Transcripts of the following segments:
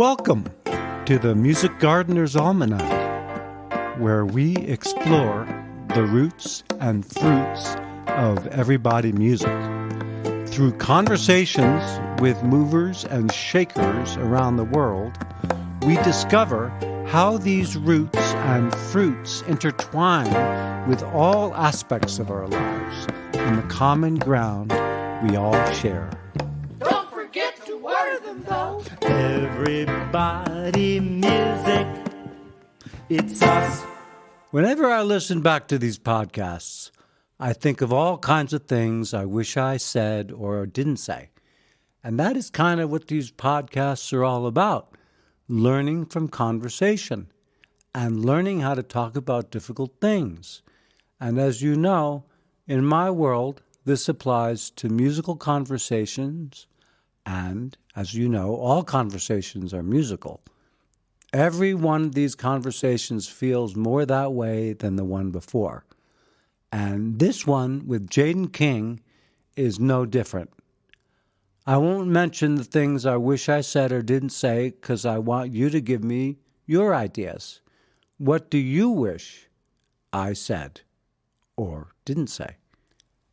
Welcome to the Music Gardener's Almanac, where we explore the roots and fruits of everybody music. Through conversations with movers and shakers around the world, we discover how these roots and fruits intertwine with all aspects of our lives and the common ground we all share. Don't forget to water them, though. Everybody music, it's us. Whenever I listen back to these podcasts, I think of all kinds of things I wish I said or didn't say. And that is kind of what these podcasts are all about, learning from conversation and learning how to talk about difficult things. And as you know, in my world, this applies to musical conversations, and as you know, all conversations are musical. Every one of these conversations feels more that way than the one before. And this one with Jaden King is no different. I won't mention the things I wish I said or didn't say because I want you to give me your ideas. What do you wish I said or didn't say?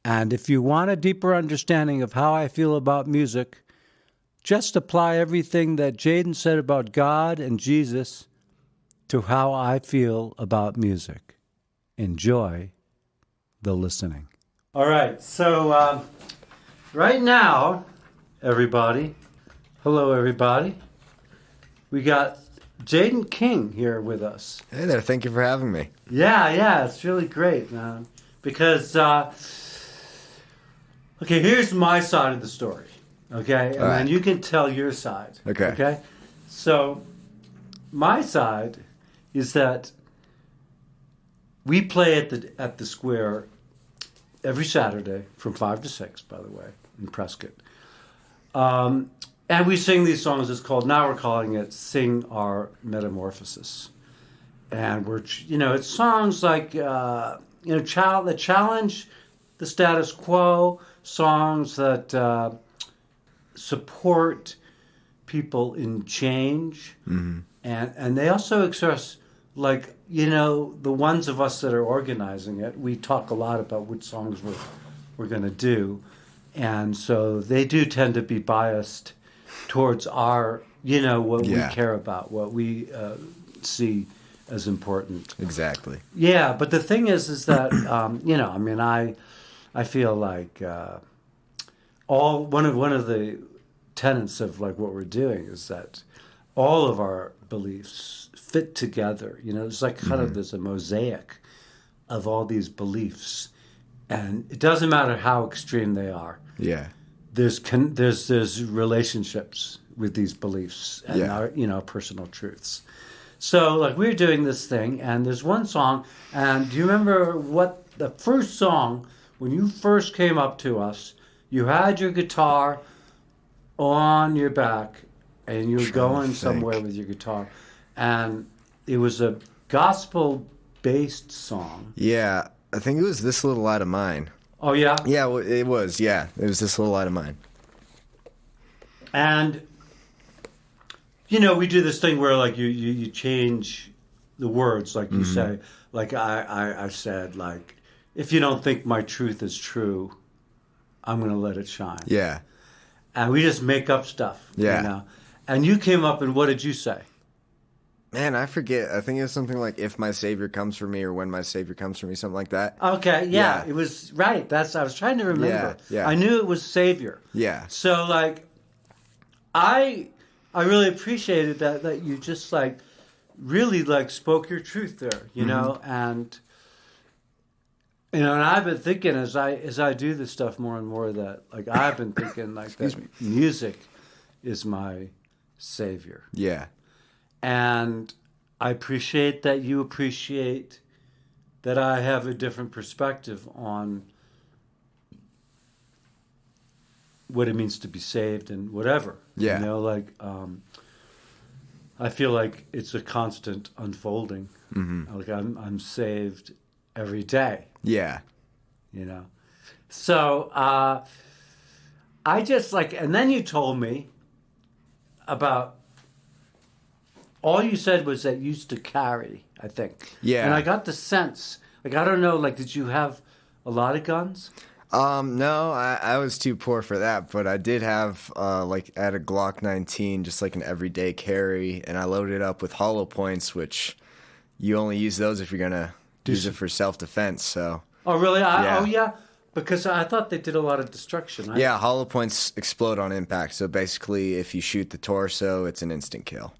And if you want a deeper understanding of how I feel about music, just apply everything that Jaden said about God and Jesus to how I feel about music. Enjoy the listening. All right, so right now, everybody, hello everybody, we got Jaden King here with us. Hey there, thank you for having me. Yeah, it's really great, man, because, okay, here's my side of the story, okay, and then you can tell your side, okay? So, my side is that we play at the Square every Saturday from 5 to 6, by the way, in Prescott. And we sing these songs. Now we're calling it Sing Our Metamorphosis. And it's songs like, that challenge the status quo, songs that support people in change. Mm-hmm. And they also express, the ones of us that are organizing it, we talk a lot about which songs we're going to do. And so they do tend to be biased towards what we care about, what we see as important. Exactly. Yeah, but the thing is that, I feel like one of the tenets of what we're doing is that all of our beliefs fit together. It's like kind of there's a mosaic of all these beliefs, and it doesn't matter how extreme they are. Yeah. There's relationships with these beliefs and our personal truths. So we're doing this thing, and there's one song, and do you remember what the first song, when you first came up to us, you had your guitar on your back and you were going somewhere with your guitar, and it was a gospel-based song. Yeah, I think it was This Little Light of Mine. Oh, yeah? Yeah, it was. Yeah, it was This Little Light of Mine. And, we do this thing where, you change the words, you say, I said, if you don't think my truth is true, I'm going to let it shine. Yeah. And we just make up stuff. Yeah. And you came up, and what did you say? Man, I forget. I think it was something like "If my Savior comes for me" or "When my Savior comes for me," something like that. Okay, yeah. It was right. I was trying to remember. Yeah. I knew it was Savior. Yeah. So I really appreciated that you just really spoke your truth there, know, and and I've been thinking as I do this stuff more and more that I've been thinking that music is my savior. Yeah. And I appreciate that you appreciate that I have a different perspective on what it means to be saved and whatever. Yeah. I feel like it's a constant unfolding. Mm-hmm. I'm saved every day. Yeah. So I just and then you told me about all you said was that you used to carry, I think. Yeah. And I got the sense, like, I don't know, like, did you have a lot of guns? No, I was too poor for that, but I did have, like, I had a Glock 19, just like an everyday carry, and I loaded it up with hollow points, which you only use those if you're gonna use it for self-defense, so. Oh, really? Yeah. Oh, yeah. Because I thought they did a lot of destruction. Yeah, hollow points explode on impact, so basically if you shoot the torso, it's an instant kill.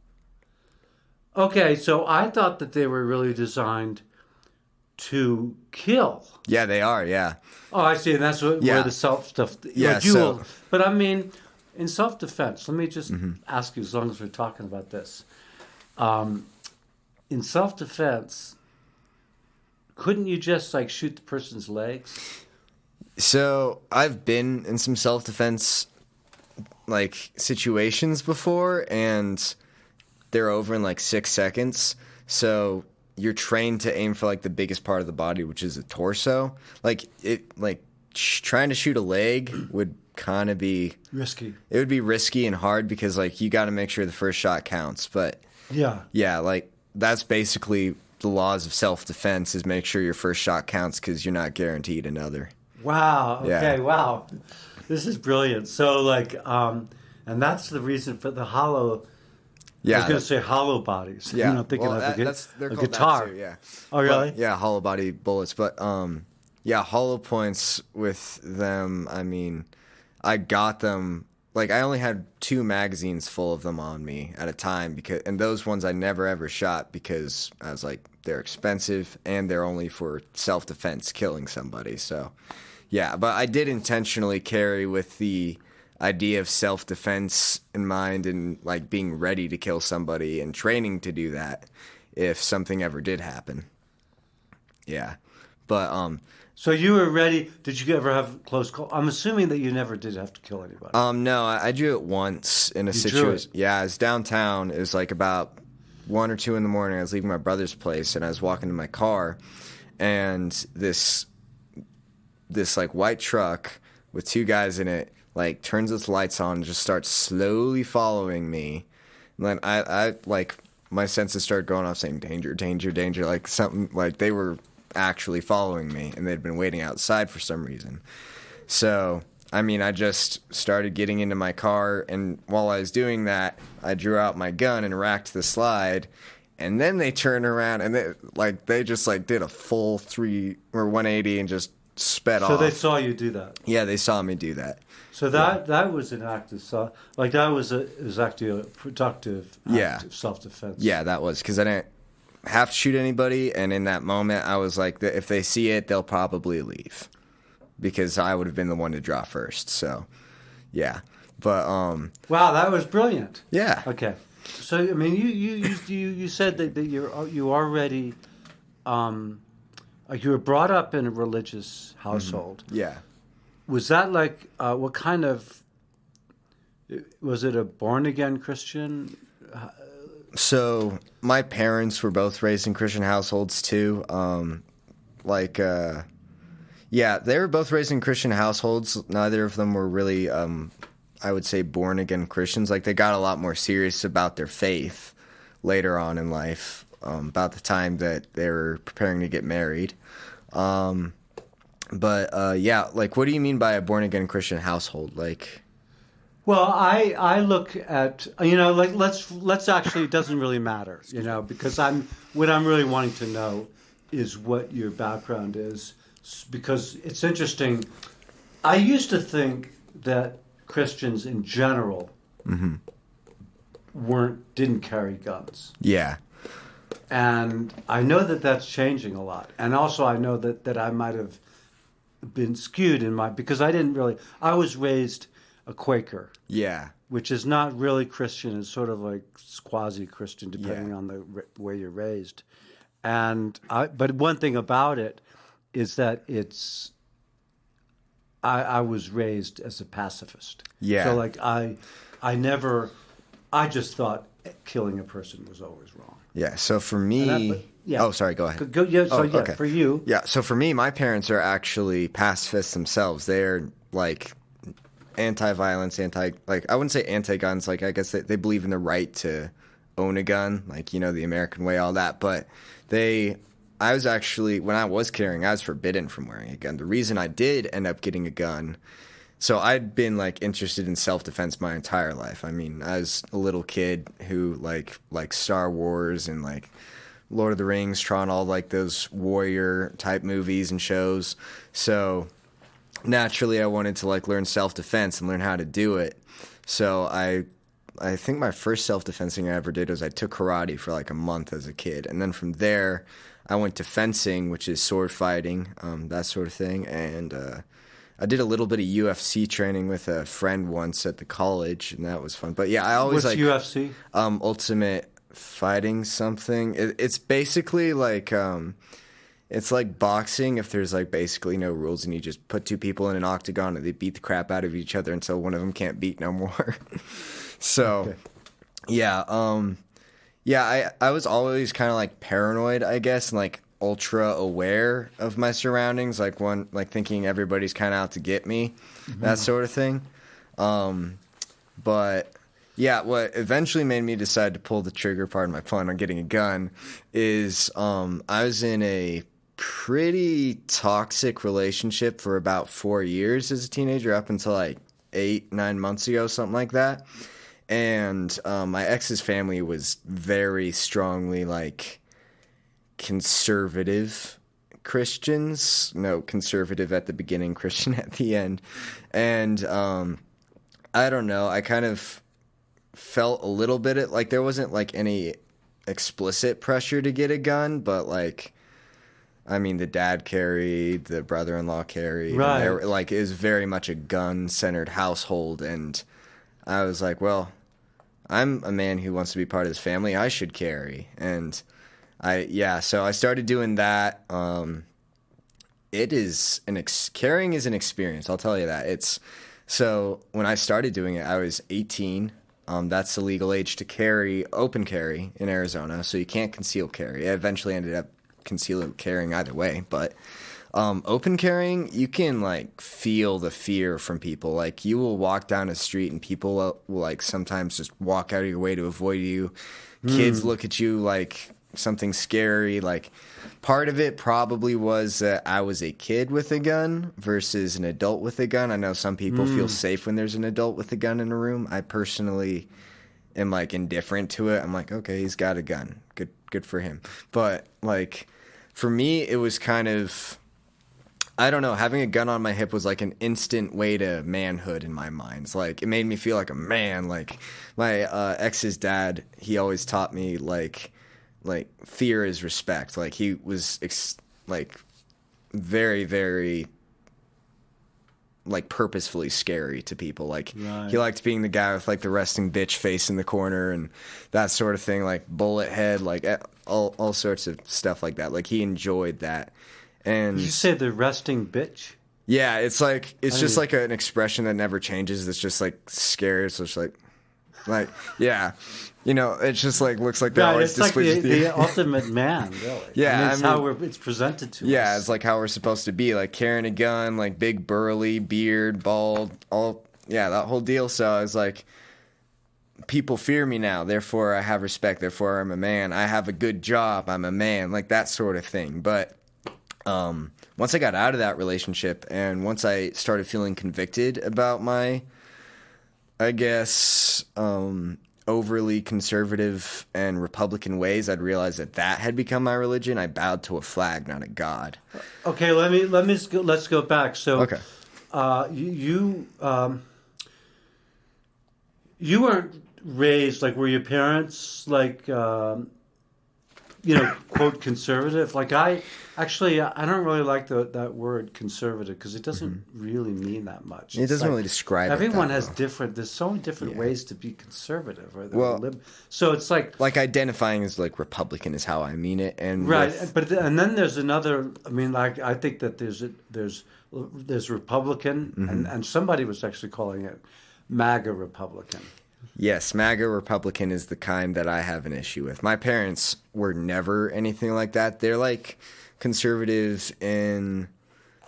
Okay, so I thought that they were really designed to kill. Yeah, they are, yeah. Oh, I see. And that's where the self stuff. Yeah, dual. so- But I mean, in self-defense, let me just ask you, as long as we're talking about this. In self-defense, couldn't you just, like, shoot the person's legs? So I've been in some self-defense, like, situations before, and they're over in, like, 6 seconds. So you're trained to aim for, like, the biggest part of the body, which is the torso. Like, trying to shoot a leg would kind of be Risky. It would be risky and hard because, like, you got to make sure the first shot counts. But yeah, like, that's basically the laws of self-defense, is make sure your first shot counts because you're not guaranteed another. Wow. Okay. Yeah. Wow. This is brilliant. So, like, and that's the reason for the hollow. Yeah, I was going to say hollow bodies. yeah. You know, thinking Well, like they're a called guitar. that too, yeah. Oh, really? But, yeah, hollow body bullets. But yeah, hollow points with them. I mean, I got them. Like, I only had 2 magazines full of them on me at a time, and those ones I never ever shot because I was like, they're expensive and they're only for self-defense, killing somebody. So, yeah, but I did intentionally carry with the idea of self-defense in mind, and, like, being ready to kill somebody and training to do that if something ever did happen. Yeah. But So you were ready. Did you ever have close call? I'm assuming that you never did have to kill anybody. no, I drew it once in a drew situation. it? Yeah, I was downtown. It was like about 1 or 2 in the morning. I was leaving my brother's place, and I was walking to my car, and this like white truck with 2 guys in it, like, turns its lights on and just starts slowly following me. And then I like, my senses started going off saying, danger, danger, danger, like something, like they were actually following me, and they'd been waiting outside for some reason. So, I mean, I just started getting into my car, and while I was doing that, I drew out my gun and racked the slide, and then they turned around, and they just, like, did a full 180 and just sped off. So they saw you do that. Yeah, they saw me do that. So that was an act of like that was actually a productive act of self-defense. Yeah, that was, because I didn't have to shoot anybody, and in that moment, I was like, if they see it, they'll probably leave, because I would have been the one to draw first. So, yeah, but wow, that was brilliant. yeah, Okay, so I mean, you said that you already you were brought up in a religious household. yeah. Was that like what kind of? Was it a born again Christian? So my parents were both raised in Christian households too. Yeah, they were both raised in Christian households. Neither of them were really, I would say, born again Christians. Like, they got a lot more serious about their faith later on in life, about the time that they were preparing to get married. But yeah, like, what do you mean by a born again Christian household? Like, Well, I look at, like, let's actually, it doesn't really matter, because what I'm really wanting to know is what your background is, because it's interesting. I used to think that Christians in general didn't carry guns. yeah, And I know that that's changing a lot. And also I know that I might have been skewed because I was raised a Quaker, yeah, which is not really Christian. It's sort of like quasi-Christian, depending on the where you're raised. But one thing about it is that I was raised as a pacifist. Yeah. So, like, I just thought killing a person was always wrong. yeah. So for me, oh, sorry, go ahead. Okay. For you, Yeah, so for me, my parents are actually pacifists themselves. They're, like, anti-violence, I wouldn't say anti-guns. Like, I guess they believe in the right to own a gun, like, you know, the American way, all that. But I was actually, when I was carrying, I was forbidden from wearing a gun. The reason I did end up getting a gun, so I'd been like interested in self-defense my entire life. I mean, I was a little kid who like Star Wars and like Lord of the Rings, Tron, all like those warrior type movies and shows. So naturally I wanted to like learn self-defense and learn how to do it. So I think my first self-defense thing I ever did was I took karate for like a month as a kid. And then from there I went to fencing, which is sword fighting, that sort of thing. And I did a little bit of UFC training with a friend once at the college, and that was fun. But yeah, I always What's like UFC? Ultimate Fighting something. It's basically like it's like boxing if there's like basically no rules and you just put two people in an octagon and they beat the crap out of each other until one of them can't beat no more. So Okay. yeah, yeah, I was always kind of like paranoid, I guess, and like ultra aware of my surroundings, like thinking everybody's kind of out to get me, that sort of thing. But yeah, what eventually made me decide to pull the trigger, pardon my pun, on getting a gun is I was in a pretty toxic relationship for about 4 years as a teenager, up until like 8-9 months ago, something like that. And my ex's family was very strongly like conservative Christians. No, conservative at the beginning, Christian at the end. And I don't know, I kind of felt a little bit like there wasn't like any explicit pressure to get a gun, but like, I mean, the dad carried, the brother-in-law carried, right? And like, it was very much a gun-centered household, and I was like, well, I'm a man who wants to be part of this family. I should carry, and so I started doing that. It is carrying is an experience. I'll tell you that. So when I started doing it, I was 18. That's the legal age to carry, open carry in Arizona. So you can't conceal carry. I eventually ended up concealed carrying either way, but open carrying, you can like feel the fear from people. Like you will walk down a street and people will like sometimes just walk out of your way to avoid you. Kids look at you like something scary. Like part of it probably was that I was a kid with a gun versus an adult with a gun. I know some people feel safe when there's an adult with a gun in a room. I personally am like indifferent to it. I'm like, okay, he's got a gun. Good for him. But like for me, it was kind of, I don't know, having a gun on my hip was like an instant way to manhood in my mind. It's like, it made me feel like a man. Like my ex's dad, he always taught me like fear is respect. Like he was like very, very like purposefully scary to people. Like he liked being the guy with like the resting bitch face in the corner and that sort of thing, like bullet head, like all sorts of stuff like that. Like he enjoyed that. And Did you say the resting bitch? yeah, it's like it's just like an expression that never changes. It's just like scary. So it's like yeah. You know, it's just like looks like they always it's like display the ultimate man, really. Yeah, I mean, it's how it's presented to us. Yeah, it's like how we're supposed to be, like carrying a gun, like big burly, beard, bald, that whole deal. So I was like, people fear me now, therefore I have respect, therefore I'm a man. I have a good job, I'm a man, like that sort of thing. But once I got out of that relationship and once I started feeling convicted about my, I guess, overly conservative and Republican ways, I'd realized that had become my religion. I bowed to a flag, not a god. Okay, let's go back. So, okay, you weren't raised like, were your parents like quote conservative? Like I don't really like that word conservative because it doesn't really mean that much. It doesn't really describe everyone it has well. there's so many different ways to be conservative Well, so it's like identifying as like Republican is how I mean it, and right. And then there's another. I mean, like I think that there's Republican, and somebody was actually calling it MAGA Republican. Yes, MAGA Republican is the kind that I have an issue with. My parents were never anything like that. They're like conservative in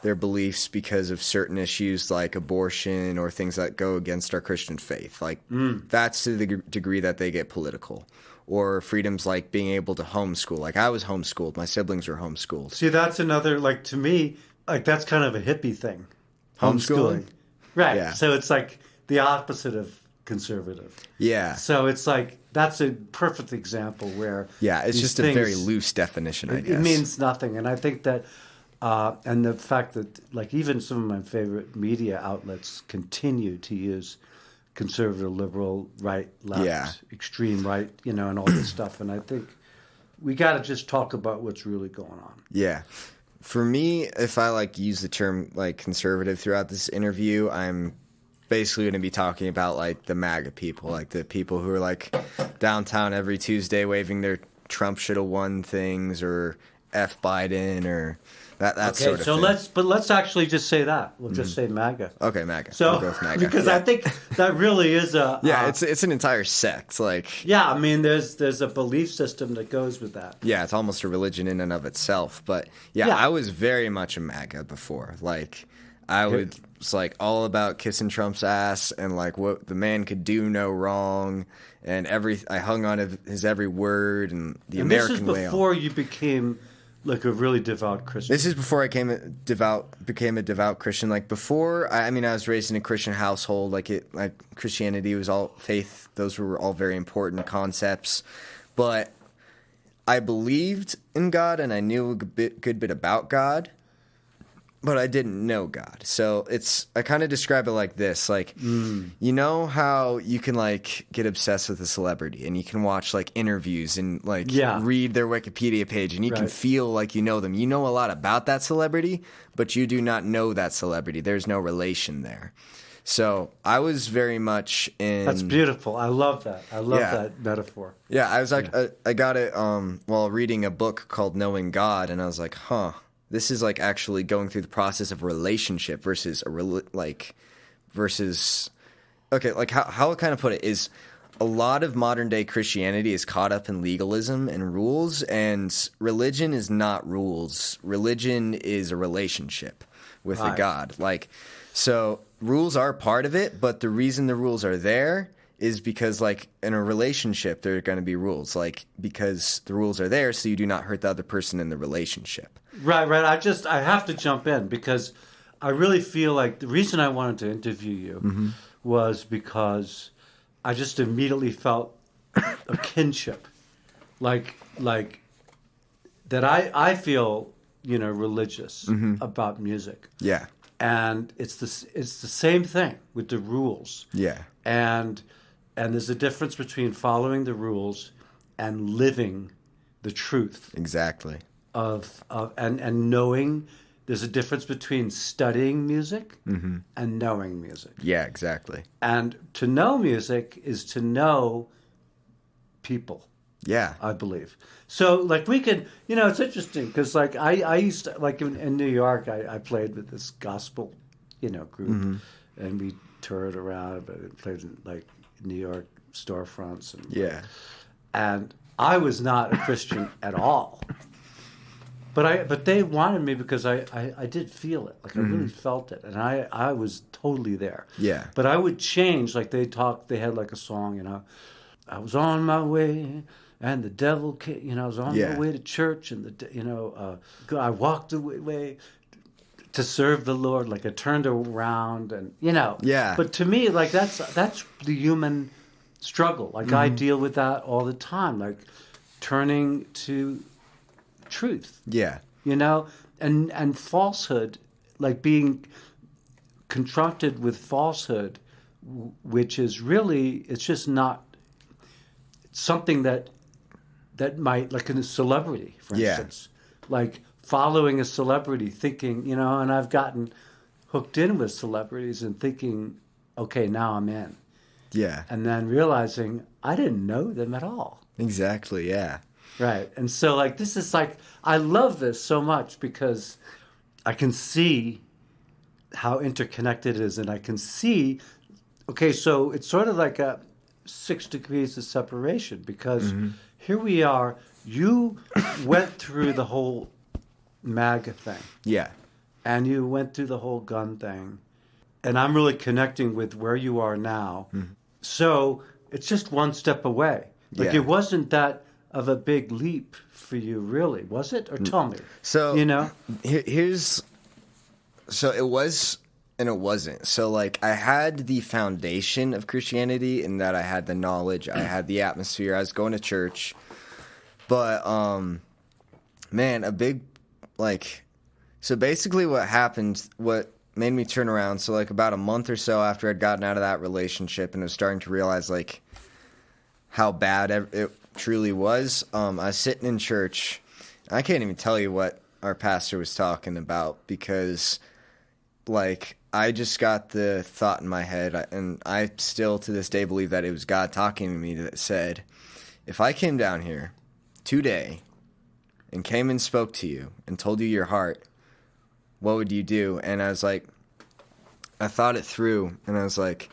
their beliefs because of certain issues like abortion or things that go against our Christian faith. Like that's to the degree that they get political. or freedoms like being able to homeschool. Like I was homeschooled, my siblings were homeschooled. See, that's another, like, to me, like, that's kind of a hippie thing. Homeschooling? Right. Yeah. So it's like the opposite of conservative. Yeah. So it's like, that's a perfect example where. Yeah, it's these just a very loose definition, I guess. It means nothing. And I think that, and the fact that, like, even some of my favorite media outlets continue to use conservative, liberal, right, left, extreme right, you know, and all this stuff. And I think we got to just talk about what's really going on. Yeah. For me, if I like use the term like conservative throughout this interview, I'm basically going to be talking about like the MAGA people, like the people who are like downtown every Tuesday waving their Trump should have won things or F Biden or that sort of thing. Let's actually just say that. We'll just say MAGA. Okay, MAGA. So we'll go with MAGA. because I think that really is a it's an entire sect. Like I mean, there's a belief system that goes with that. Yeah, it's almost a religion in and of itself. But yeah. I was very much a MAGA before. Like I was like all about kissing Trump's ass and like what the man could do no wrong, and I hung on his every word and the American way. This is before you became like a really devout Christian. This is before I became a devout Christian. Like before, I mean, I was raised in a Christian household. Like Christianity was all faith. Those were all very important concepts. But I believed in God and I knew a good bit about God, but I didn't know God. So I kind of describe it like this. Like, you know how you can like get obsessed with a celebrity and you can watch like interviews and like read their Wikipedia page and you can feel like you know them. You know a lot about that celebrity, but you do not know that celebrity. There's no relation there. So I was very much in... That's beautiful. I love that. I love that metaphor. Yeah, I was like, I got it while reading a book called Knowing God, and I was like, this is like actually going through the process of relationship versus okay, like how I kind of put it is a lot of modern day Christianity is caught up in legalism and rules, and religion is not rules. Religion is a relationship with a God. Like, so rules are part of it, but the reason the rules are there is because, like, in a relationship, there are going to be rules, like, because the rules are there so you do not hurt the other person in the relationship. Right. I have to jump in because I really feel like the reason I wanted to interview you was because I just immediately felt a kinship, like that I feel, you know, religious about music. Yeah. And it's the same thing with the rules. Yeah. And there's a difference between following the rules and living the truth. Exactly. And knowing. There's a difference between studying music and knowing music. Yeah, exactly. And to know music is to know people. Yeah. I believe. So, like, we could, you know, it's interesting because, like, I used to, like, in New York, I played with this gospel, you know, group. And we toured around, but played in, like, New York storefronts. And I was not a Christian at all. But they wanted me because I did feel it. Like, I really felt it. And I was totally there. Yeah. But I would change. Like, they had, like, a song, you know. I was on my way, and the devil came. You know, I was on my way to church, and, I walked away to serve the Lord. Like, I turned around, and, you know. Yeah. But to me, like, that's the human struggle. Like, I deal with that all the time. Like, turning to truth. Yeah. You know, and falsehood, like being confronted with falsehood, which is really, it's just not something that might, like in a celebrity, for instance, like following a celebrity, thinking, you know, and I've gotten hooked in with celebrities and thinking, okay, now I'm in. Yeah. And then realizing I didn't know them at all. Exactly, yeah. Right. And so, like, this is like, I love this so much because I can see how interconnected it is. And I can see, okay, so it's sort of like a 6 degrees of separation because here we are. You went through the whole MAGA thing. Yeah. And you went through the whole gun thing. And I'm really connecting with where you are now. So it's just one step away. Like, Yeah. it wasn't that of a big leap for you, really, was it? Or tell me. So You know? So it was and it wasn't. So like I had the foundation of Christianity in that I had the knowledge, I had the atmosphere, I was going to church. But man, a big like so basically what happened, what made me turn around, so like about a month or so after I'd gotten out of that relationship and was starting to realize like how bad it truly was, I was sitting in church. I can't even tell you what our pastor was talking about because like I just got the thought in my head, and I still to this day believe that it was God talking to me that said, if I came down here today and came and spoke to you and told you your heart, what would you do? And I was like, I thought it through, and I was like,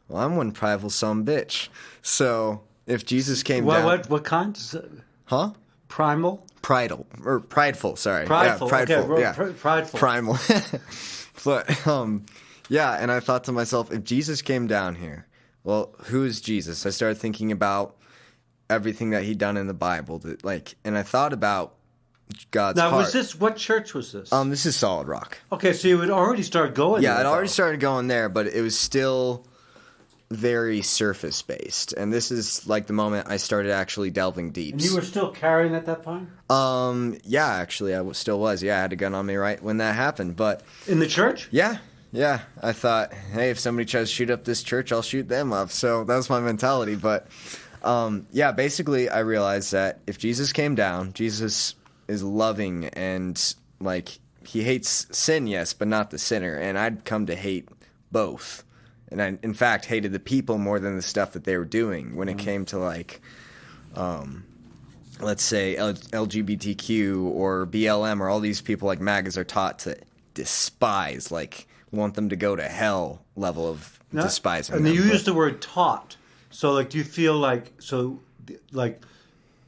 well, I'm one prideful son of a bitch. So if Jesus came down... What kind? Huh? Primal? Prideful, sorry. Prideful. Yeah, prideful, Okay, yeah. prideful. Primal. But, yeah, and I thought to myself, if Jesus came down here, well, who is Jesus? I started thinking about everything that he'd done in the Bible, and I thought about God's Now, heart. what church was this? This is Solid Rock. Okay, so you had already started going Yeah, there, I'd already though. started going there, but it was still very surface based, and this is like the moment I started actually delving deep. And you were still carrying at that point? Yeah, actually, still was. Yeah, I had a gun on me right when that happened, but In the church? yeah, I thought, hey, if somebody tries to shoot up this church, I'll shoot them up. So that was my mentality. But yeah, basically, I realized that if Jesus came down, Jesus is loving and like he hates sin, yes, but not the sinner, and I'd come to hate both. And I, in fact, hated the people more than the stuff that they were doing when it came to, like, let's say, LGBTQ or BLM or all these people like MAGAs are taught to despise, like, want them to go to hell level of despising And them. you used the word taught. So, like, do you feel like,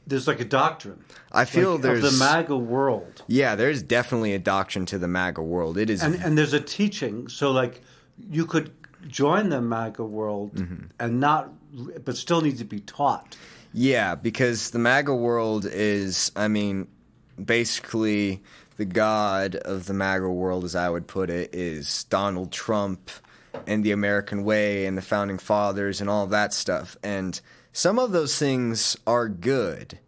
there's like a doctrine? I feel like, there's... of the MAGA world. Yeah, there's definitely a doctrine to the MAGA world. It is... And there's a teaching. So, like, you could join the MAGA world and not, but still need to be taught. Yeah, because the MAGA world is, I mean, basically the god of the MAGA world, as I would put it, is Donald Trump and the American way and the founding fathers and all of that stuff. And some of those things are good,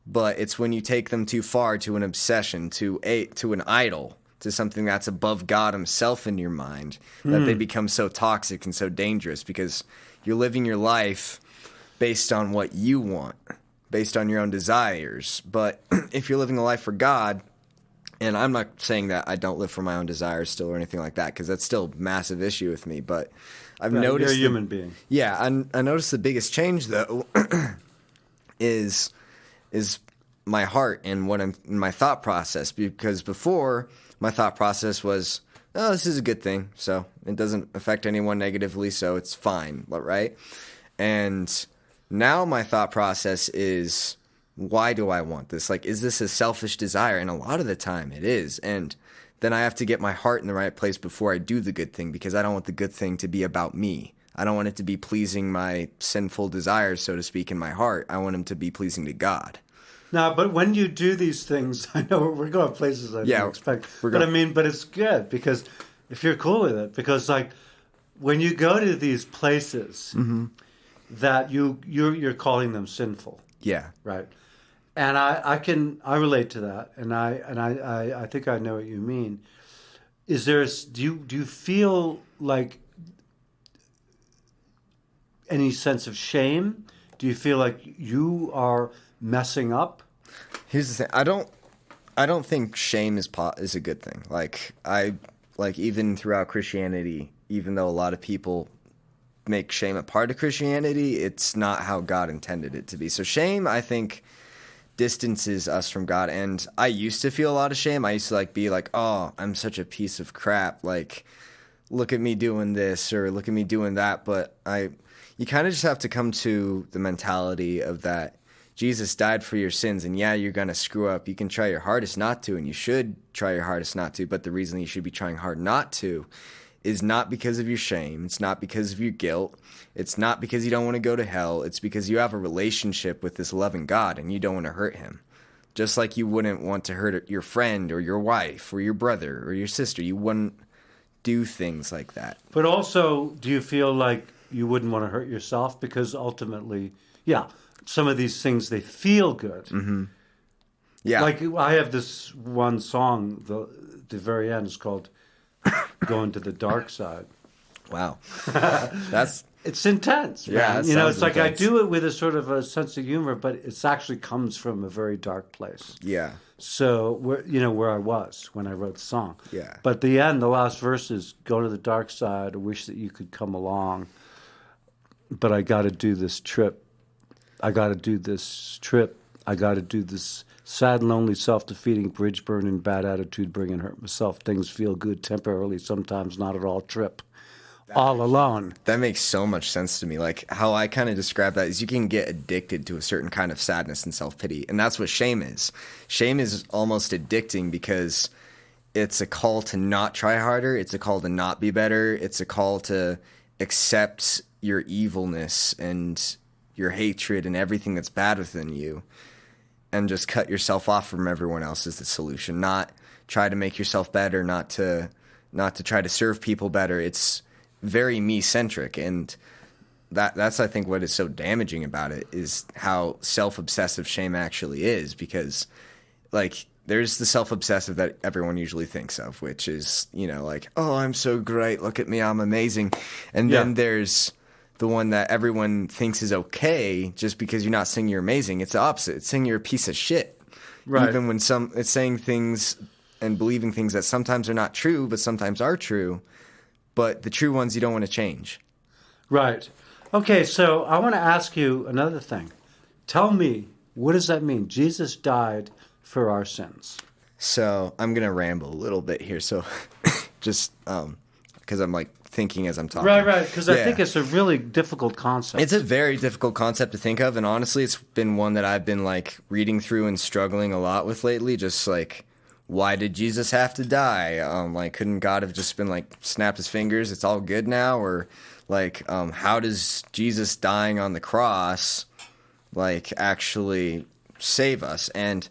but it's when you take them too far to an obsession, to an idol, to something that's above God himself in your mind, that they become so toxic and so dangerous because you're living your life based on what you want, based on your own desires. But if you're living a life for God, and I'm not saying that I don't live for my own desires still or anything like that, because that's still a massive issue with me, but I've noticed... You're a human being. Yeah, I noticed the biggest change, though, is my heart and my thought process, because before... my thought process was, oh, this is a good thing, so it doesn't affect anyone negatively, so it's fine, right? And now my thought process is, why do I want this? Like, is this a selfish desire? And a lot of the time it is. And then I have to get my heart in the right place before I do the good thing, because I don't want the good thing to be about me. I don't want it to be pleasing my sinful desires, so to speak, in my heart. I want them to be pleasing to God. Now, but when you do these things, I know we're going places I didn't expect. But I mean, but it's good because if you're cool with it, because like when you go to these places that you're calling them sinful, Yeah. right? And I relate to that, and I think I know what you mean. Do you feel like any sense of shame? Do you feel like you are messing up? Here's the thing. I don't think shame is a good thing. Like even throughout Christianity, even though a lot of people make shame a part of Christianity, it's not how God intended it to be. So shame, I think, distances us from God. And I used to feel a lot of shame. I used to be like, oh, I'm such a piece of crap. Like, look at me doing this or look at me doing that. But you kind of just have to come to the mentality of that Jesus died for your sins, and yeah, you're going to screw up. You can try your hardest not to, and you should try your hardest not to, but the reason you should be trying hard not to is not because of your shame. It's not because of your guilt. It's not because you don't want to go to hell. It's because you have a relationship with this loving God and you don't want to hurt him. Just like you wouldn't want to hurt your friend or your wife or your brother or your sister. You wouldn't do things like that. But also, do you feel like you wouldn't want to hurt yourself? Because ultimately, yeah, some of these things, they feel good. Mm-hmm. Yeah. Like I have this one song, the very end is called Going to the Dark Side. Wow. It's intense, man. Yeah, You know, it's like intense. I do it with a sort of a sense of humor, but it actually comes from a very dark place. Yeah. So, where I was when I wrote the song. Yeah. But the end, the last verse is, go to the dark side, I wish that you could come along, but I got to do this trip. I got to do this trip. I got to do this sad and lonely, self-defeating, bridge-burning, bad attitude, bringing hurt myself. Things feel good temporarily, sometimes not at all trip. All alone. That makes so much sense to me. Like how I kind of describe that is you can get addicted to a certain kind of sadness and self-pity. And that's what shame is. Shame is almost addicting because it's a call to not try harder. It's a call to not be better. It's a call to accept your evilness and your hatred and everything that's bad within you and just cut yourself off from everyone else is the solution. Not try to make yourself better, not to try to serve people better. It's very me-centric, and that's I think what is so damaging about it is how self-obsessive shame actually is, because like there's the self-obsessive that everyone usually thinks of, which is, like, oh, I'm so great, look at me, I'm amazing. And then there's the one that everyone thinks is okay just because you're not saying you're amazing. It's the opposite. It's saying you're a piece of shit. Right. Even when it's saying things and believing things that sometimes are not true but sometimes are true. But the true ones you don't want to change. Right. Okay, so I want to ask you another thing. Tell me, what does that mean? Jesus died for our sins. So I'm going to ramble a little bit here. So just because I'm like thinking as I'm talking. Right, because I think it's a really difficult concept. It's a very difficult concept to think of. And honestly, it's been one that I've been like reading through and struggling a lot with lately. Just like, why did Jesus have to die? Like, couldn't God have just been like, snapped his fingers, it's all good now? Or like, how does Jesus dying on the cross, like, actually save us? And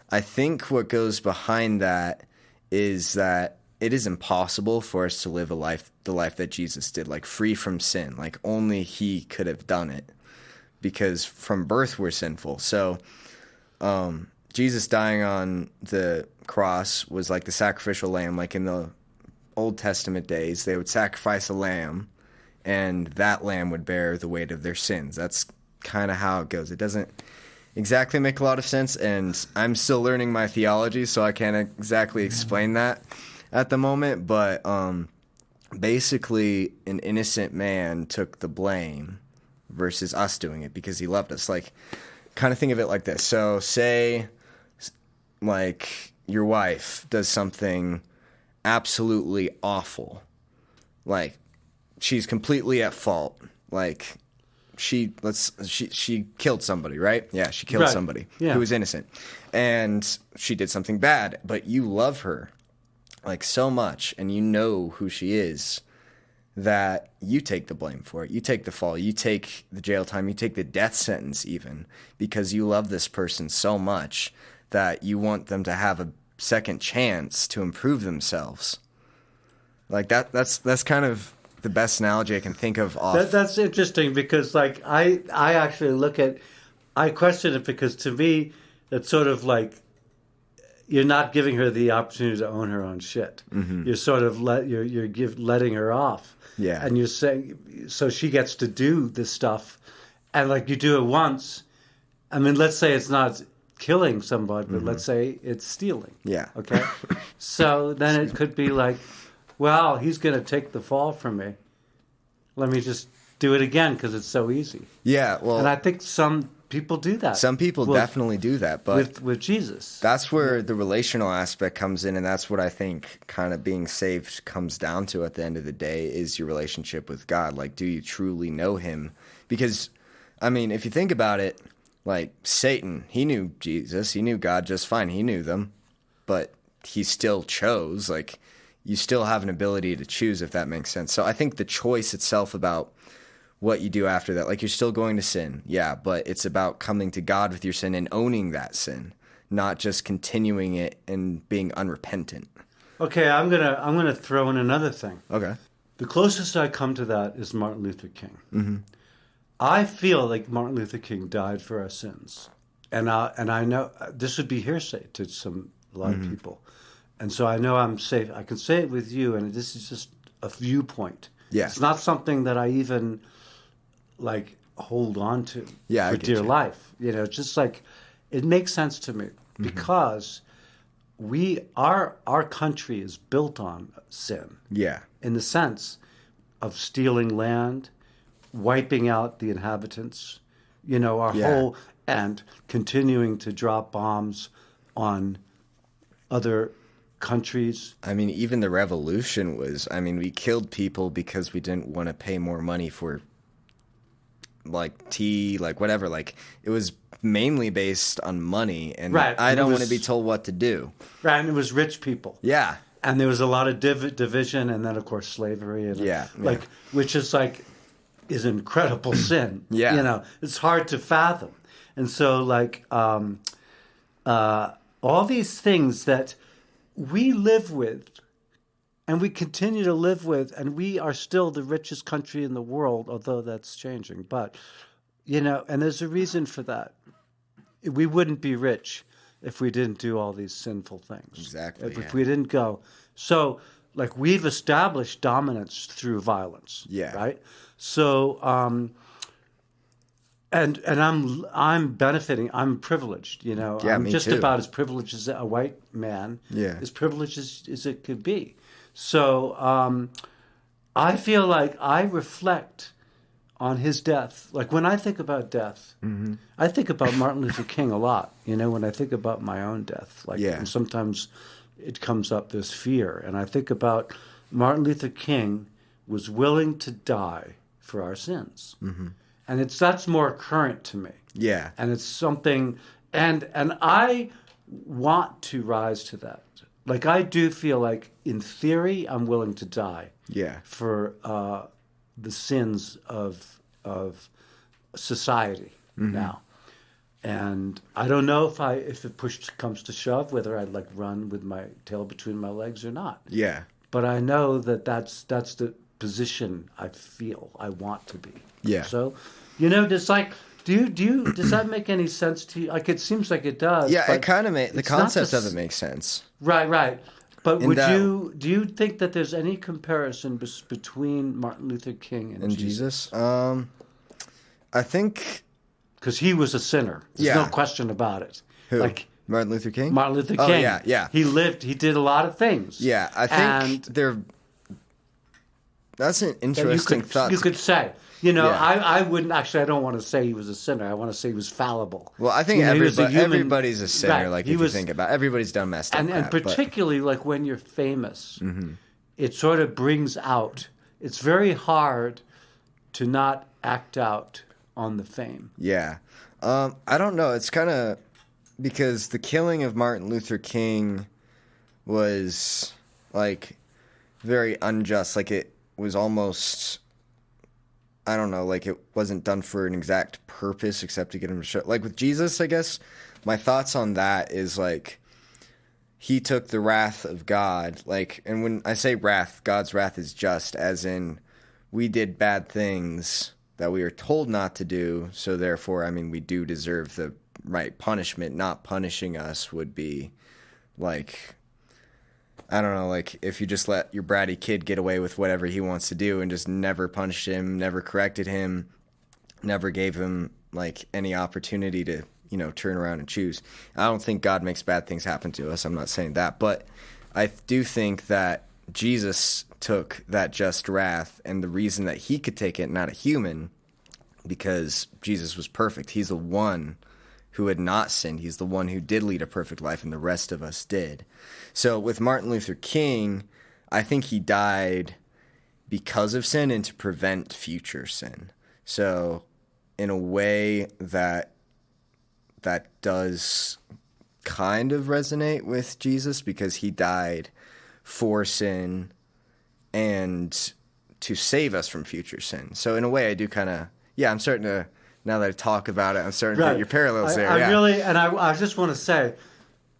I think what goes behind that is that it is impossible for us to live the life that Jesus did, like free from sin. Like only he could have done it, because from birth we're sinful. So, Jesus dying on the cross was like the sacrificial lamb. Like in the Old Testament days, they would sacrifice a lamb, and that lamb would bear the weight of their sins. That's kind of how it goes. It doesn't exactly make a lot of sense, and I'm still learning my theology, so I can't exactly explain that at the moment. But basically, an innocent man took the blame versus us doing it because he loved us. Like, kind of think of it like this. So say, like, your wife does something absolutely awful. Like, she's completely at fault. Like, she killed somebody, right? Yeah, she killed somebody who was innocent. And she did something bad, but you love her, like, so much, and you know who she is, that you take the blame for it. You take the fall. You take the jail time. You take the death sentence even, because you love this person so much that you want them to have a second chance to improve themselves. Like that's kind of the best analogy I can think of. That's interesting, because like I actually I question it, because to me it's sort of like you're not giving her the opportunity to own her own shit. Mm-hmm. You're sort of letting her off. Yeah. And you're saying, so she gets to do this stuff, and like you do it once. I mean, let's say it's not killing somebody, but let's say it's stealing. Yeah. Okay. So then it could be like, well, he's going to take the fall from me. Let me just do it again because it's so easy. Yeah. Well, and I think some people do that. Some people definitely do that, but with Jesus, that's where the relational aspect comes in, and that's what I think kind of being saved comes down to at the end of the day, is your relationship with God. Like, do you truly know him? Because, I mean, if you think about it, like Satan, he knew Jesus, he knew God just fine, he knew them, but he still chose. Like, you still have an ability to choose, if that makes sense. So I think the choice itself about what you do after that, like you're still going to sin, yeah, but it's about coming to God with your sin and owning that sin, not just continuing it and being unrepentant. Okay, I'm gonna throw in another thing. Okay. The closest I come to that is Martin Luther King. Mm-hmm. I feel like Martin Luther King died for our sins, and I know this would be hearsay to a lot of people, and so I know I'm safe. I can say it with you, and this is just a viewpoint. Yeah. It's not something that I even like hold on to Yeah, I for get dear you. life. You know, just like it makes sense to me because our country is built on sin. Yeah. In the sense of stealing land, wiping out the inhabitants, our whole, and continuing to drop bombs on other countries. I mean, even the revolution was, we killed people because we didn't want to pay more money for, like, tea, like, whatever. Like, it was mainly based on money, and Right. I don't want to be told what to do. Right, and it was rich people. Yeah. And there was a lot of division, and then, of course, slavery. And which is is an incredible sin. Yeah. It's hard to fathom. And so, all these things that we live with and we continue to live with, and we are still the richest country in the world, although that's changing. But, and there's a reason for that. We wouldn't be rich if we didn't do all these sinful things. Exactly. If we didn't go. So, we've established dominance through violence. Yeah. Right? So, and I'm benefiting. I'm privileged, Yeah, I'm me just too. about as privileged as a white man. Yeah. As privileged as it could be. So I feel like I reflect on his death. Like when I think about death, I think about Martin Luther King a lot. When I think about my own death, and sometimes it comes up, this fear, and I think about Martin Luther King was willing to die for our sins, and that's more current to me. Yeah. And it's something, and I want to rise to that. Like I do feel like, in theory, I'm willing to die. Yeah. For the sins of society now, and I don't know if it push comes to shove, whether I'd run with my tail between my legs or not. Yeah. But I know that's the position I feel I want to be. Yeah. So, does does that make any sense to you? It seems like it does. Yeah, but it kind of the it's concept not of it makes sense. Right. But In that- do you think that there's any comparison between Martin Luther King and Jesus? I think... Because he was a sinner. There's no Yeah. question about it. Who? Martin Luther King? Martin Luther King. Oh, yeah. He did a lot of things. Yeah, I think that's an interesting thought. You could say. I wouldn't actually. I don't want to say he was a sinner. I want to say he was fallible. Well, I think he was a human- everybody's a sinner. Right. If you think about it. Everybody's done messed up. And particularly when you're famous, it sort of brings out. It's very hard to not act out on the fame. Yeah. I don't know. It's kind of because the killing of Martin Luther King was very unjust. It was almost, I don't know, it wasn't done for an exact purpose except to get him to show. With Jesus, I guess my thoughts on that is he took the wrath of God. And when I say wrath, God's wrath is just, as in we did bad things that we are told not to do, so therefore, we do deserve the right punishment. Not punishing us would be I don't know, if you just let your bratty kid get away with whatever he wants to do and just never punished him, never corrected him, never gave him any opportunity to, turn around and choose. I don't think God makes bad things happen to us. I'm not saying that, but I do think that Jesus took that just wrath, and the reason that he could take it, not a human, because Jesus was perfect. He's the one who had not sinned. He's the one who did lead a perfect life, and the rest of us did. So with Martin Luther King, I think he died because of sin and to prevent future sin. So in a way that does kind of resonate with Jesus, because he died for sin and to save us from future sin. So in a way, I do kind of, I'm starting to, now that I talk about it, I'm starting to get your parallels there. I really, and I just want to say,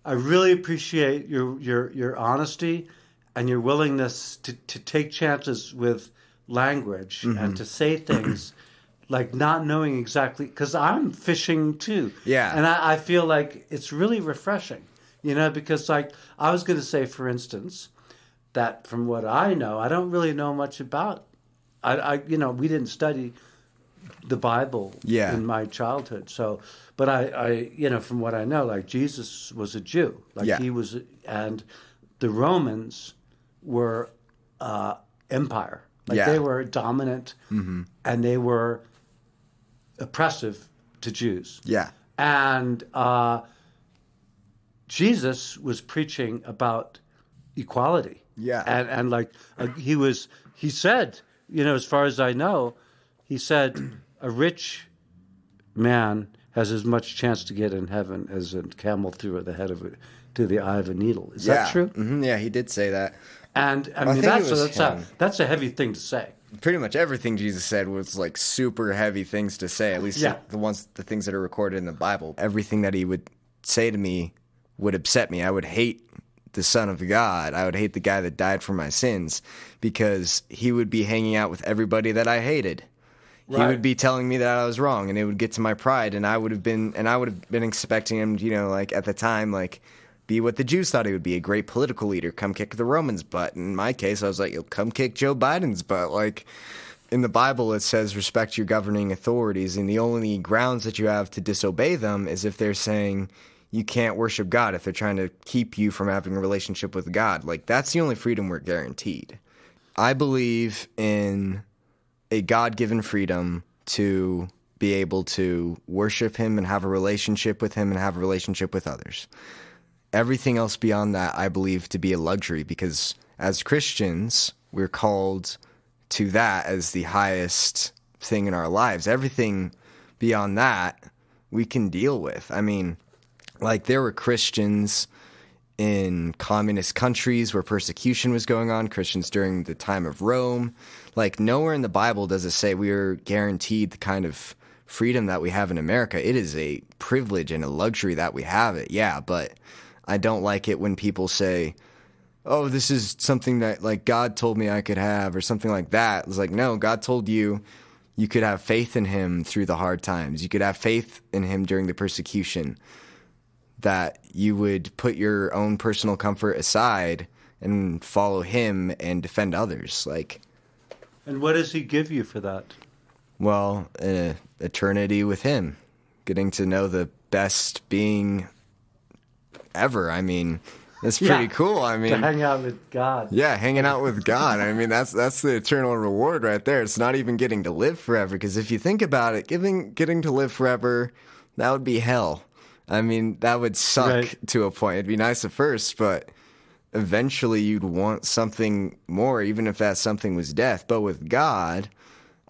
I really appreciate your honesty and your willingness to take chances with language and to say things like not knowing exactly, because I'm fishing too. Yeah. And I feel like it's really refreshing, because like I was going to say, for instance, that from what I know, I don't really know much about, we didn't study the Bible in my childhood. So, but I from what I know, like Jesus was a Jew, like he was, and the Romans were empire. Like they were dominant and they were oppressive to Jews. Yeah. And Jesus was preaching about equality. Yeah. And like he said, as far as I know, he said a rich man has as much chance to get in heaven as a camel through the eye of a needle. Is that true? Mm-hmm. Yeah, he did say that. And I mean, that's a heavy thing to say. Pretty much everything Jesus said was like super heavy things to say, at least the things that are recorded in the Bible. Everything that he would say to me would upset me. I would hate the Son of God. I would hate the guy that died for my sins because he would be hanging out with everybody that I hated. Right. He would be telling me that I was wrong, and it would get to my pride, and I would have been expecting him, like at the time, like be what the Jews thought he would be, a great political leader, come kick the Romans' butt. In my case, I was like, come kick Joe Biden's butt. Like in the Bible, it says respect your governing authorities, and the only grounds that you have to disobey them is if they're saying you can't worship God, if they're trying to keep you from having a relationship with God. Like that's the only freedom we're guaranteed. I believe in a God-given freedom to be able to worship him and have a relationship with him and have a relationship with others. Everything else beyond that, I believe to be a luxury, because as Christians, we're called to that as the highest thing in our lives. Everything beyond that, we can deal with. I mean, like there were Christians in communist countries where persecution was going on, Christians during the time of Rome. Like nowhere in the Bible does it say we are guaranteed the kind of freedom that we have in America. It is a privilege and a luxury that we have it. Yeah, but I don't like it when people say, oh, this is something that like God told me I could have or something like that. It's like, no, God told you you could have faith in him through the hard times. You could have faith in him during the persecution, that you would put your own personal comfort aside and follow him and defend others. Like, and what does he give you for that? Well, an eternity with him, getting to know the best being ever. I mean, that's pretty cool. I mean, to hang out with God. Yeah, hanging out with God. I mean, that's the eternal reward right there. It's not even getting to live forever, because if you think about it, getting to live forever, that would be hell. I mean, that would suck to a point. It'd be nice at first, but eventually you'd want something more, even if that something was death. But with God,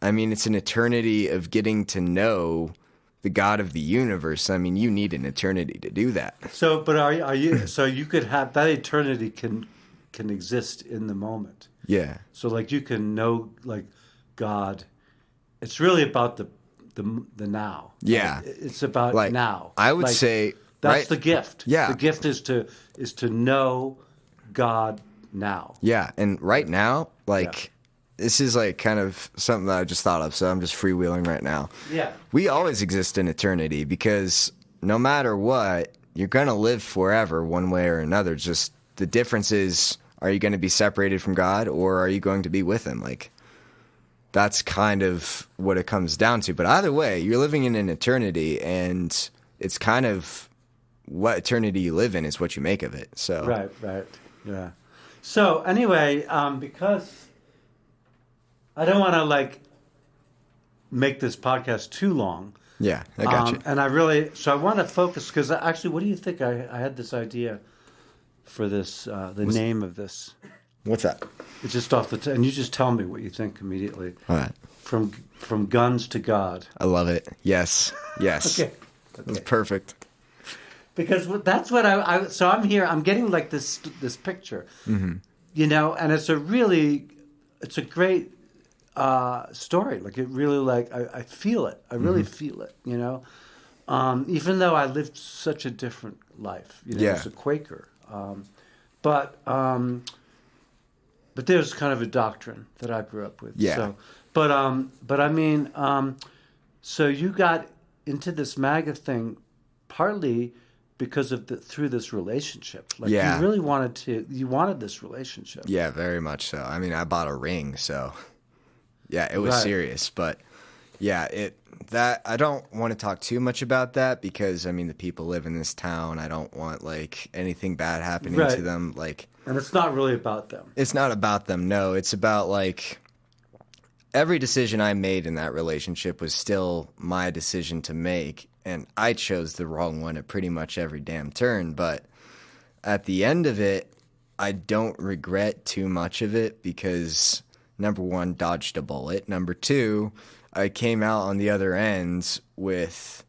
I mean, it's an eternity of getting to know the God of the universe. I mean, you need an eternity to do that. So, but are you? So you could have that eternity can exist in the moment. Yeah. So like you can know like God. It's really about the now. Yeah. Like, it's about like, now. I would say that's the gift. Yeah. The gift is to know God now. Yeah, and right now, like this is like kind of something that I just thought of, so I'm just freewheeling right now. Yeah. We always exist in eternity, because no matter what, you're going to live forever one way or another. Just the difference is, are you going to be separated from God or are you going to be with him? Like, that's kind of what it comes down to. But either way, you're living in an eternity, and it's kind of what eternity you live in is what you make of it. So Right. Yeah. So anyway, because I don't want to like make this podcast too long. Yeah, I got you. And I want to focus, because actually, what do you think? I had this idea for this, the name of this. What's that? It's just off the and you just tell me what you think immediately. All right. From guns to God. I love it. Yes. Okay. That's perfect. Because that's what so I'm here. I'm getting like this picture, you know, and it's a great story. Like it really, like I feel it. I really feel it. You know, even though I lived such a different life, you know, as a Quaker, but there's kind of a doctrine that I grew up with. Yeah. So, but I mean, so you got into this MAGA thing partly because of through this relationship. Like you really wanted this relationship. Yeah, very much so. I mean, I bought a ring, so yeah, it was serious. But yeah, I don't want to talk too much about that because I mean, the people live in this town. I don't want like anything bad happening to them. Like, and it's not really about them. It's not about them. No, it's about like every decision I made in that relationship was still my decision to make. And I chose the wrong one at pretty much every damn turn. But at the end of it, I don't regret too much of it because, number one, dodged a bullet. Number two, I came out on the other end with...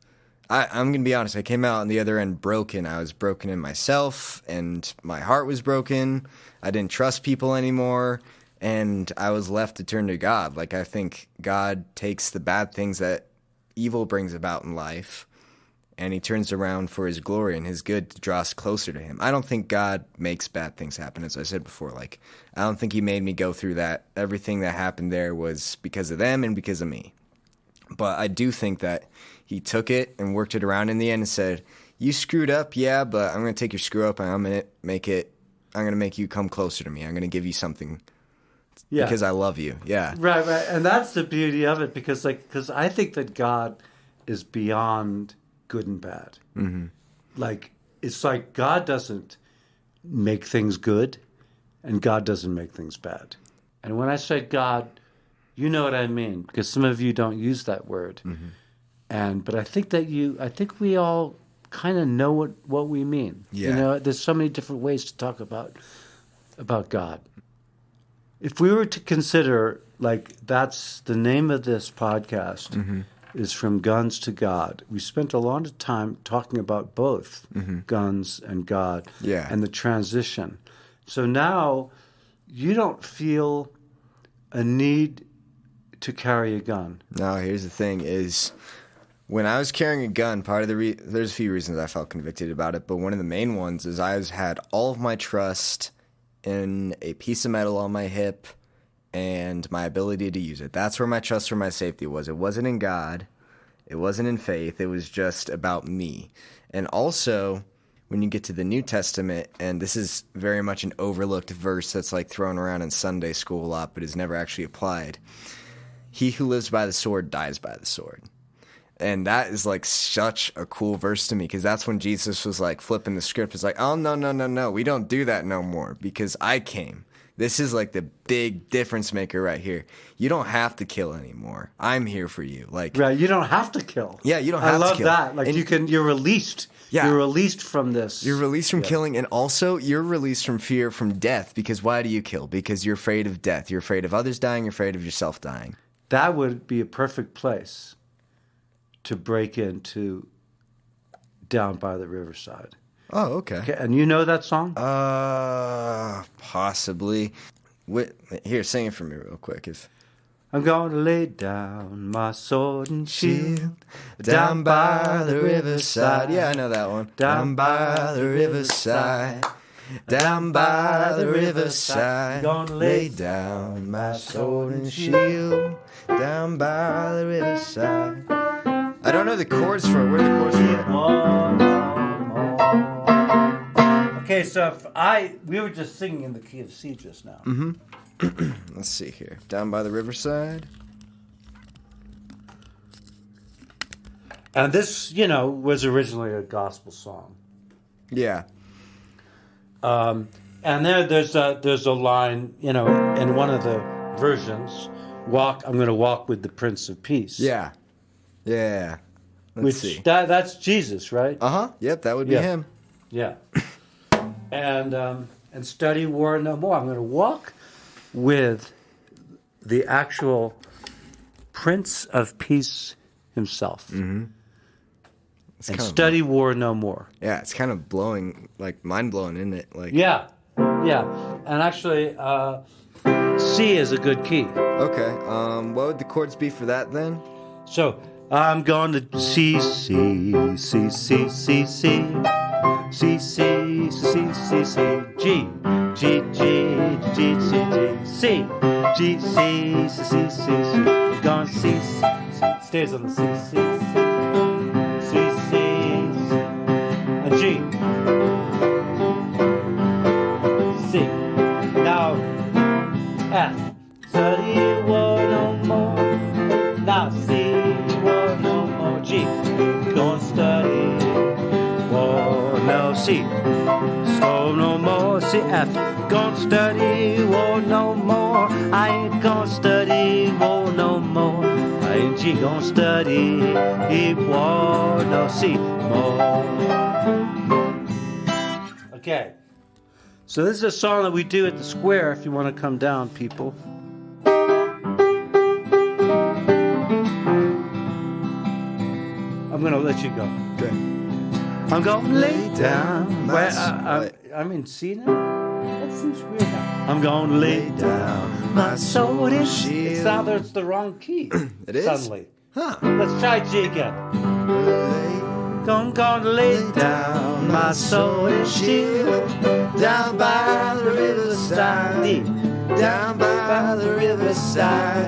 I'm going to be honest, I came out on the other end broken. I was broken in myself, and my heart was broken. I didn't trust people anymore, and I was left to turn to God. Like, I think God takes the bad things that evil brings about in life, and he turns around for his glory and his good to draw us closer to him. I don't think God makes bad things happen, as I said before. Like, I don't think he made me go through that. Everything that happened there was because of them and because of me. But I do think that he took it and worked it around in the end and said, you screwed up, yeah, but I'm going to take your screw up and I'm going to make you come closer to me. I'm going to give you something because I love you. Yeah. Right. And that's the beauty of it because I think that God is beyond good and bad. Mm-hmm. Like, it's like God doesn't make things good and God doesn't make things bad. And when I say God, you know what I mean, because some of you don't use that word. Mm-hmm. But I think we all kind of know what we mean. Yeah. You know, there's so many different ways to talk about God. If we were to consider, like, that's the name of this podcast is From Guns to God. We spent a lot of time talking about both guns and God and the transition. So now you don't feel a need to carry a gun. No, here's the thing is when I was carrying a gun, part of there's a few reasons I felt convicted about it, but one of the main ones is I had all of my trust in a piece of metal on my hip and my ability to use it. That's where my trust for my safety was. It wasn't in God. It wasn't in faith. It was just about me. And also, when you get to the New Testament, and this is very much an overlooked verse that's like thrown around in Sunday school a lot, but is never actually applied. He who lives by the sword dies by the sword. And that is like such a cool verse to me because that's when Jesus was like flipping the script. It's like, oh, no. We don't do that no more because I came. This is like the big difference maker right here. You don't have to kill anymore. I'm here for you. Like, right, you don't have to kill. Yeah, you don't have to kill. I love that. Like, you're released. Yeah. You're released from this. You're released from killing, and also you're released from fear from death because why do you kill? Because you're afraid of death. You're afraid of others dying. You're afraid of yourself dying. That would be a perfect place to break into Down by the Riverside. Oh, okay. And you know that song? Possibly. Here, sing it for me real quick. I'm going to lay down my sword and shield down by the riverside. Yeah, I know that one. Down by the riverside. Down by the riverside. Gonna lay down my sword and shield down by the riverside. I don't know the chords for it. Where are the chords for it? Okay, so we were just singing in the key of C just now. Mm-hmm. Let's see here. Down by the riverside. And this, was originally a gospel song. Yeah. And there's a line, in one of the versions, I'm going to walk with the Prince of Peace. Yeah. Yeah. Let's see. That's Jesus, right? Uh-huh. Yep, that would be him. Yeah. And study war no more. I'm going to walk with the actual Prince of Peace himself. Mm-hmm. And study war no more. Yeah, it's kind of mind blowing, isn't it? Like, yeah. Yeah, and actually, C is a good key. Okay. What would the chords be for that then? So I'm going to C, C, C, C, C, C, C, C, C, C, C, C, G, G, G, G, G, C, G, C, C, C, C, C. Going C, C, C. Stays on the C, C, C, C, C, a G, C. Now F. Study war no more. Now C war no more. G. Gonna study war no C. So no more C F. Gonna study war no more. I ain't gonna study war no more. I ain't G gonna study war no C more. Okay. So this is a song that we do at the square if you want to come down, people. I'm going to let you go. Okay. I'm going to lay down. I'm in C now? That seems weird now. I'm going to lay down my soul in shield. It's now that it's the wrong key. It is? Suddenly. Huh. Let's try G again. Gonna lay down my soul and shield down by the riverside. D. Down by the riverside.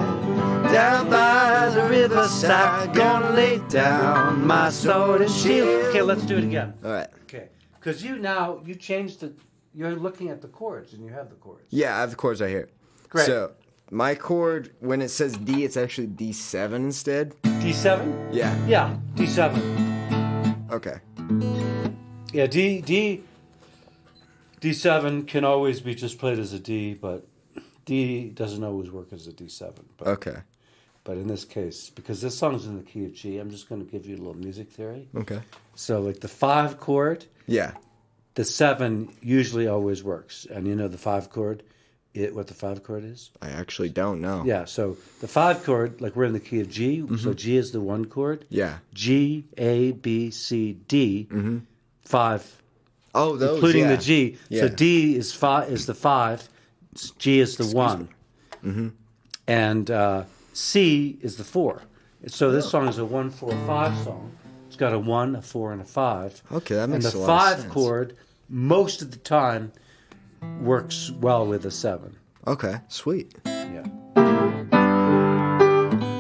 Down by the riverside. Gonna lay down my sword and shield. Okay, let's do it again. All right. Okay, because you changed the. You're looking at the chords and you have the chords. Yeah, I have the chords right here. Great. So my chord, when it says D, it's actually D7 instead. D7. Yeah. Yeah, D7. Okay. Yeah, D7 can always be just played as a D, but D doesn't always work as a D7. But, Okay. But in this case, because this song's in the key of G, I'm just going to give you a little music theory. Okay. So like the 5 chord, Yeah. the 7 usually always works. And you know the 5 chord, what the 5 chord is? I actually don't know. Yeah, so the 5 chord, like we're in the key of G, so G is the 1 chord. Yeah. G, A, B, C, D, 5. Oh, those, including yeah. the G. Yeah. So D is the 5, G is the 1, and C is the 4. So this song is a 1-4-5 song. It's got a 1, a 4, and a 5. Okay, that makes and a the lot of 5 sense. chord most of the time works well with a 7. Okay, sweet. Yeah.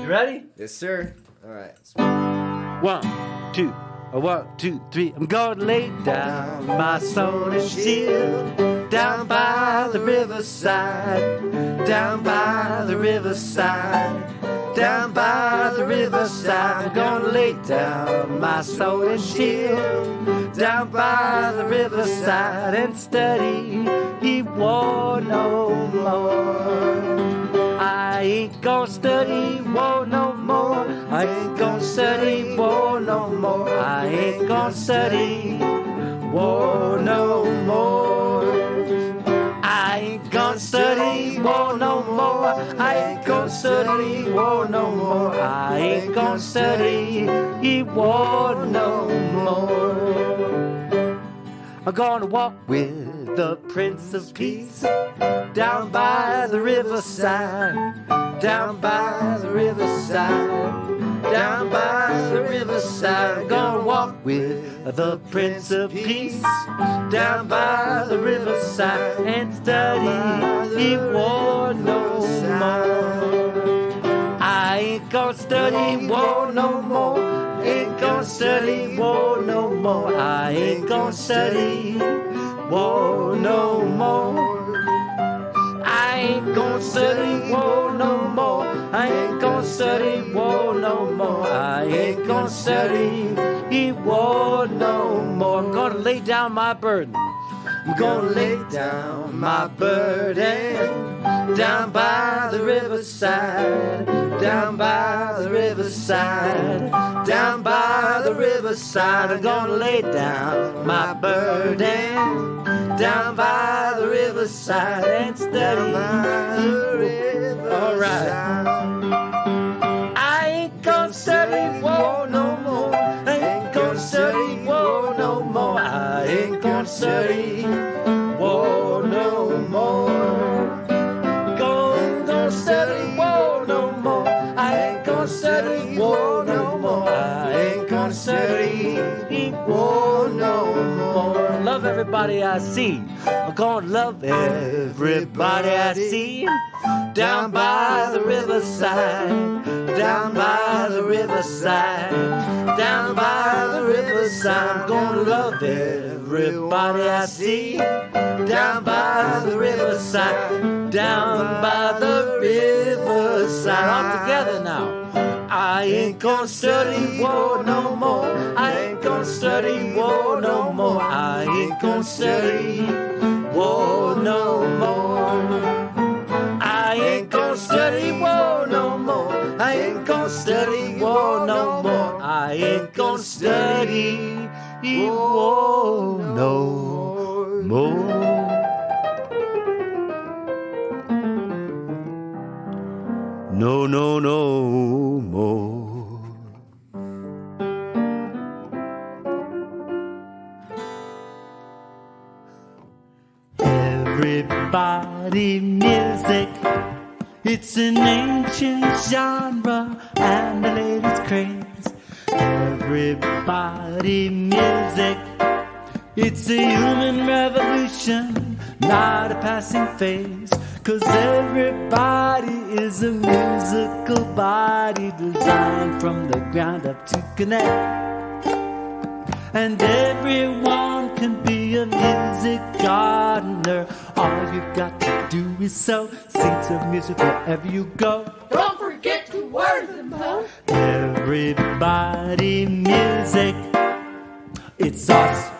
You ready? Yes, sir. All right. 1, 2, 1, 2, 3. I'm gonna lay down my soul and shield down by the riverside, down by the riverside, down by the riverside. I'm gonna lay down my soul and shield down by the riverside and study war no more. I ain't gonna study war no more. I ain't gonna study war no more. I ain't gonna study war no more. I ain't gonna study war no more. I ain't gonna study war no more. I ain't gonna study war no more. I'm gonna walk with the Prince of Peace down by the riverside, down by the riverside, down by the riverside. I'm gonna walk with the Prince of Peace down by the riverside and study war no more. I ain't gonna study war no more. Ain't gonna study war no more. I ain't gonna study war no more. I ain't gonna study war no more. I ain't gonna study war no more. I ain't gonna study war no more. I'm gonna lay down my burden. I'm gonna lay down my burden down by the riverside, down by the riverside, down by the riverside. I'm gonna lay down my burden down by the riverside and study the riverside. All right. I ain't gonna study war no more. I ain't gonna study war no more. I ain't gonna study war no more. study war no more. I ain't gonna study war no more. Love everybody I see. I'm gonna love everybody I see. Down by the riverside, down by the riverside, down by the riverside. I'm gonna love everybody I see. Down by the riverside, down by the riverside. All together now. I ain't gonna study war no more. I ain't gonna study war no more. I ain't gonna study war no more. I ain't gonna study war no more. I ain't gonna study war no more. I ain't gonna study war no more. No, no, no more. Everybody music, it's an ancient genre and the latest craze. Everybody music, it's a human revolution, not a passing phase. 'Cause everybody is a musical body designed from the ground up to connect. And everyone can be a music gardener. All you've got to do is sow seeds of music wherever you go. Don't forget to water them, though. Everybody music, it's us.